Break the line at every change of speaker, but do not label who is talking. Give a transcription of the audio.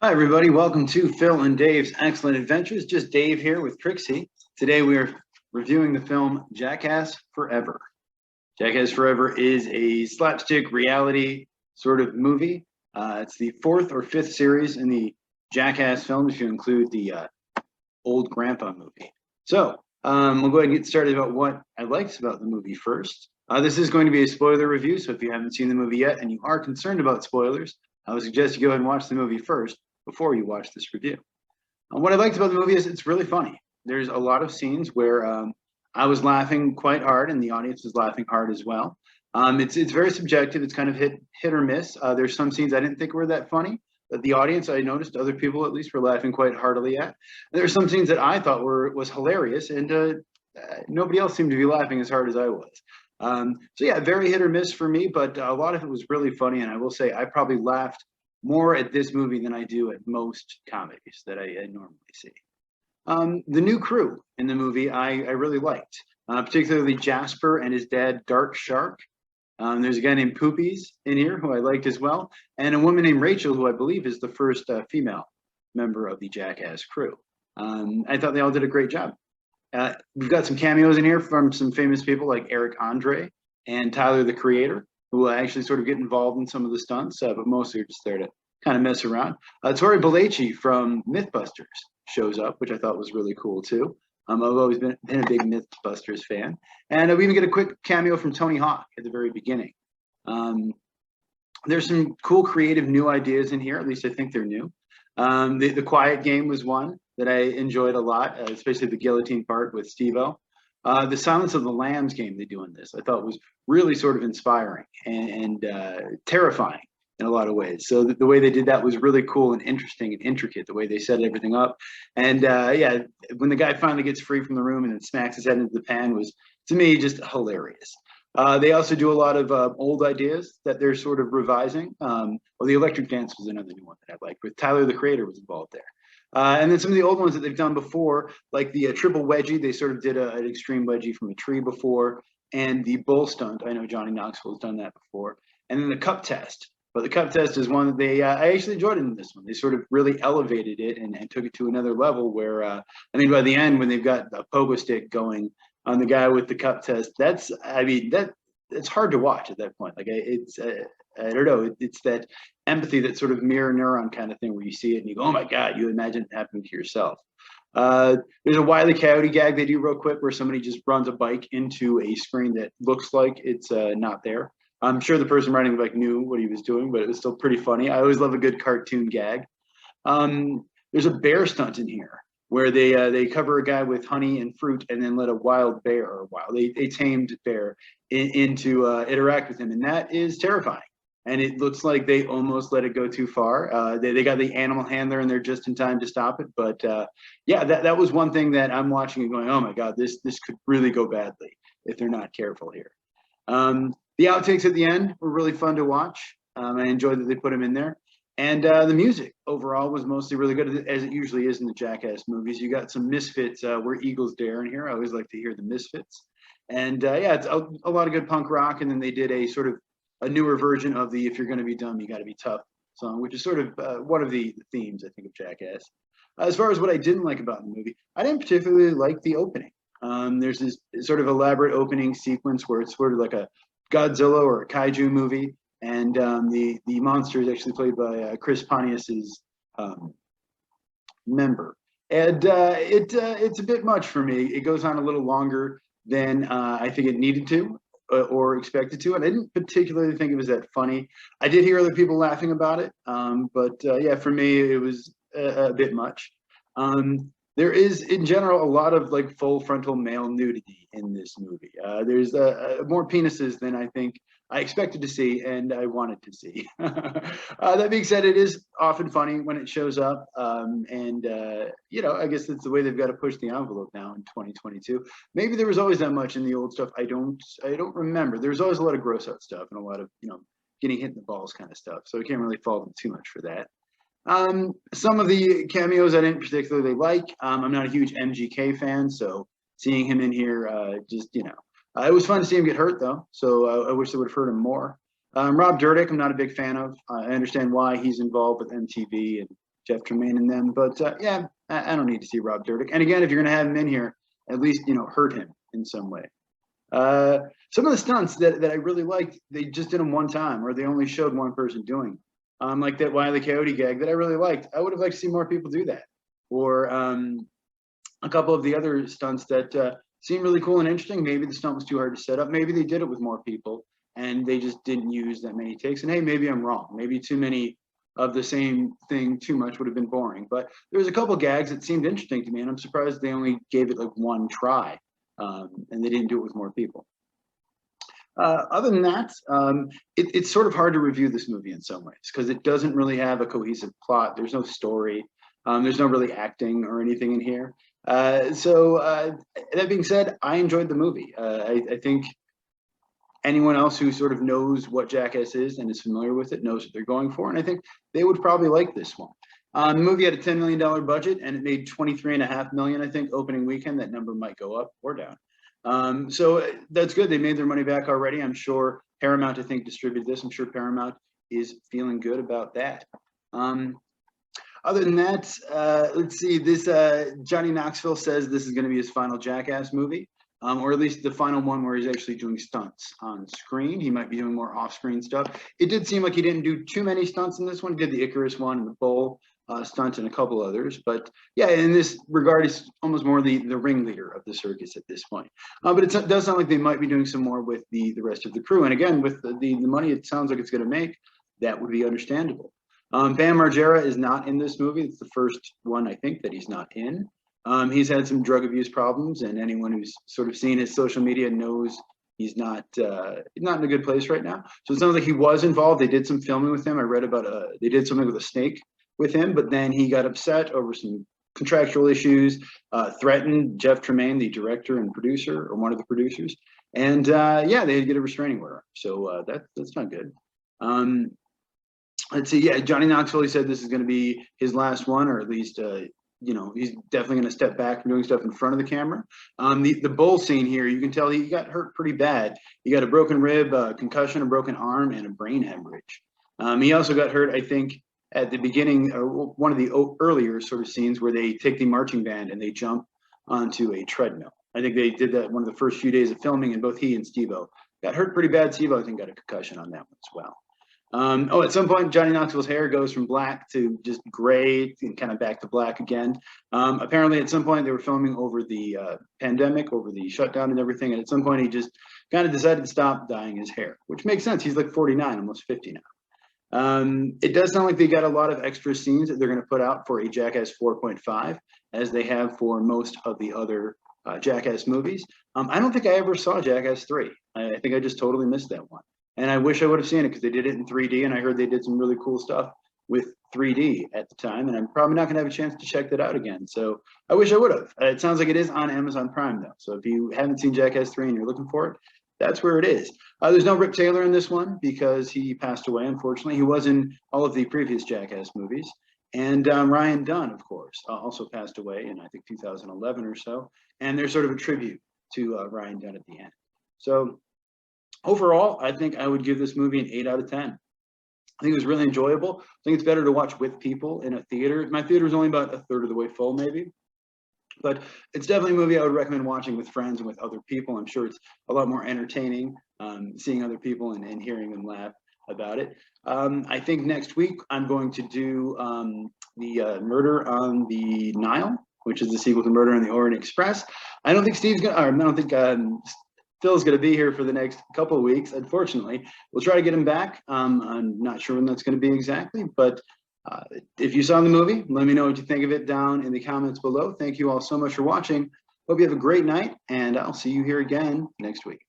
Hi, everybody. Welcome to Phil and Dave's Excellent Adventures. Just Dave here with Trixie. Today we are reviewing the film Jackass Forever. Jackass Forever is a slapstick reality sort of movie. It's the fourth or fifth series in the Jackass films, if you include the old Grandpa movie. So we'll go ahead and get started about what I liked about the movie first. This is going to be a spoiler review, so if you haven't seen the movie yet and you are concerned about spoilers, I would suggest you go ahead and watch the movie first before you watch this review. What I liked about the movie is it's really funny. There's a lot of scenes where I was laughing quite hard and the audience was laughing hard as well. It's very subjective. It's kind of hit or miss. There's some scenes I didn't think were that funny, but the audience, I noticed other people at least were laughing quite heartily at. There's some scenes that I thought was hilarious, and nobody else seemed to be laughing as hard as I was. So yeah, very hit or miss for me, but a lot of it was really funny, and I will say I probably laughed more at this movie than I do at most comedies that I normally see. The new crew in the movie I really liked, particularly Jasper and his dad, Dark Shark. There's a guy named Poopies in here who I liked as well, and a woman named Rachel, who I believe is the first female member of the Jackass crew. I thought they all did a great job. We've got some cameos in here from some famous people like Eric Andre and Tyler, the Creator, who actually sort of get involved in some of the stunts, but mostly are just there to kind of mess around. Tory Belleci from Mythbusters shows up, which I thought was really cool too. I've always been a big Mythbusters fan. And we even get a quick cameo from Tony Hawk at the very beginning. There's some cool, creative, new ideas in here. At least I think they're new. The Quiet Game was one that I enjoyed a lot, especially the guillotine part with Steve-O. The Silence of the Lambs game they do in this, I thought was really sort of inspiring and terrifying in a lot of ways. So the way they did that was really cool and interesting and intricate, the way they set everything up. And yeah, when the guy finally gets free from the room and then smacks his head into the pan was, to me, just hilarious. They also do a lot of old ideas that they're sort of revising. Well, the Electric Dance was another new one that I liked, with Tyler, the Creator, was involved there. And then some of the old ones that they've done before, like the triple wedgie, they sort of did an extreme wedgie from a tree before, and the bull stunt. I know Johnny Knoxville has done that before. And then the cup test. But the cup test is one that I actually enjoyed in this one. They sort of really elevated it and took it to another level where, I mean, by the end, when they've got a pogo stick going on the guy with the cup test, it's hard to watch at that point. Like I don't know, it's that empathy, that sort of mirror neuron kind of thing where you see it and you go, oh my God, you imagine it happening to yourself. There's a Wily Coyote Gag they do real quick where somebody just runs a bike into a screen that looks like it's not there. I'm sure the person riding the bike knew what he was doing, but it was still pretty funny. I always love a good cartoon gag. There's a bear stunt in here where they cover a guy with honey and fruit and then let a wild bear, or a tamed bear into interact with him, and that is terrifying. And it looks like they almost let it go too far. They got the animal handler in there just in time to stop it. But yeah, that was one thing that I'm watching and going, oh my God, this could really go badly if they're not careful here. The outtakes at the end were really fun to watch. I enjoyed that they put them in there. And the music overall was mostly really good, as it usually is in the Jackass movies. You got some Misfits, Where Eagles Dare in here. I always like to hear the Misfits. And yeah, it's a lot of good punk rock. And then they did a sort of a newer version of the If You're Gonna Be Dumb, You Gotta Be Tough song, which is sort of one of the themes, I think, of Jackass. As far as what I didn't like about the movie, I didn't particularly like the opening. There's this sort of elaborate opening sequence where it's sort of like a Godzilla or a kaiju movie, and the monster is actually played by Chris Pontius's member. And it's a bit much for me. It goes on a little longer than I think it needed to or expected to, and I didn't particularly think it was that funny. I did hear other people laughing about it, but yeah, for me it was a bit much. There is, in general, a lot of like full frontal male nudity in this movie. There's more penises than I think I expected to see and I wanted to see. That being said, it is often funny when it shows up. You know, I guess that's the way they've got to push the envelope now in 2022. Maybe there was always that much in the old stuff. I don't remember. There's always a lot of gross out stuff and a lot of, you know, getting hit in the balls kind of stuff. So I can't really fault them too much for that. Some of the cameos I didn't particularly like. I'm not a huge MGK fan, so seeing him in here, just, you know, it was fun to see him get hurt though. So I wish they would have hurt him more. Rob Dyrdek, I'm not a big fan of. I understand why he's involved with MTV and Jeff Tremaine in them. But yeah, I don't need to see Rob Dyrdek. And again, if you're going to have him in here, at least, hurt him in some way. Some of the stunts that I really liked, they just did them one time, or they only showed one person doing. Like that Wily Coyote gag that I really liked. I would have liked to see more people do that. Or a couple of the other stunts that seemed really cool and interesting. Maybe the stunt was too hard to set up. Maybe they did it with more people and they just didn't use that many takes. And hey, maybe I'm wrong. Maybe too many of the same thing too much would have been boring. But there was a couple gags that seemed interesting to me, and I'm surprised they only gave it like one try, and they didn't do it with more people. Other than that, it's sort of hard to review this movie in some ways because it doesn't really have a cohesive plot. There's no story. There's no really acting or anything in here. So that being said, I enjoyed the movie. I think anyone else who sort of knows what Jackass is and is familiar with it knows what they're going for, and I think they would probably like this one. The movie had a $10 million budget, and it made $23.5 million, I think, opening weekend. That number might go up or down. So that's good. They made their money back already. I'm sure Paramount, I think, distributed this. I'm sure Paramount is feeling good about that. Other than that, let's see. This Johnny Knoxville says this is going to be his final Jackass movie. Or at least the final one where he's actually doing stunts on screen. He might be doing more off-screen stuff. It did seem like he didn't do too many stunts in this one. He did the Icarus one and the bull stunt and a couple others. But yeah, in this regard, he's almost more the ringleader of the circus at this point. But it does sound like they might be doing some more with the rest of the crew. And again, with the money it sounds like it's going to make, that would be understandable. Bam Margera is not in this movie. It's the first one, I think, that he's not in. He's had some drug abuse problems, and anyone who's sort of seen his social media knows he's not in a good place right now. So it sounds like he was involved. They did some filming with him. I read about they did something with a snake with him, but then he got upset over some contractual issues, threatened Jeff Tremaine, the director and producer, or one of the producers, and yeah, they had to get a restraining order. So that's not good. Let's see. Yeah, Johnny Knoxville, he said this is going to be his last one, or at least he's definitely going to step back from doing stuff in front of the camera. The bull scene here, you can tell he got hurt pretty bad. He got a broken rib, concussion, a broken arm, and a brain hemorrhage. He also got hurt, I think, at the beginning, or one of the earlier sort of scenes where they take the marching band and they jump onto a treadmill. I think they did that one of the first few days of filming, and both he and Steve-O got hurt pretty bad. Steve-O, I think, got a concussion on that one as well. At some point, Johnny Knoxville's hair goes from black to just gray and kind of back to black again. Apparently, at some point, they were filming over the pandemic, over the shutdown and everything. And at some point, he just kind of decided to stop dyeing his hair, which makes sense. He's like 49, almost 50 now. It does sound like they got a lot of extra scenes that they're going to put out for a Jackass 4.5, as they have for most of the other Jackass movies. I don't think I ever saw Jackass 3. I think I just totally missed that one. And I wish I would have seen it because they did it in 3D, and I heard they did some really cool stuff with 3D at the time, and I'm probably not going to have a chance to check that out again. So I wish I would have. It sounds like it is on Amazon Prime, though. So if you haven't seen Jackass 3 and you're looking for it, that's where it is. There's no Rip Taylor in this one because he passed away, unfortunately. He was in all of the previous Jackass movies. And Ryan Dunn, of course, also passed away in, I think, 2011 or so. And there's sort of a tribute to Ryan Dunn at the end. So overall, I think I would give this movie an 8 out of 10. I think it was really enjoyable. I think it's better to watch with people in a theater. My theater is only about a third of the way full, maybe. But it's definitely a movie I would recommend watching with friends and with other people. I'm sure it's a lot more entertaining seeing other people and hearing them laugh about it. I think next week I'm going to do the Murder on the Nile, which is the sequel to Murder on the Orient Express. I don't think Steve's gonna, or I don't think Phil's going to be here for the next couple of weeks, unfortunately. We'll try to get him back. I'm not sure when that's going to be exactly, but if you saw the movie, let me know what you think of it down in the comments below. Thank you all so much for watching. Hope you have a great night, and I'll see you here again next week.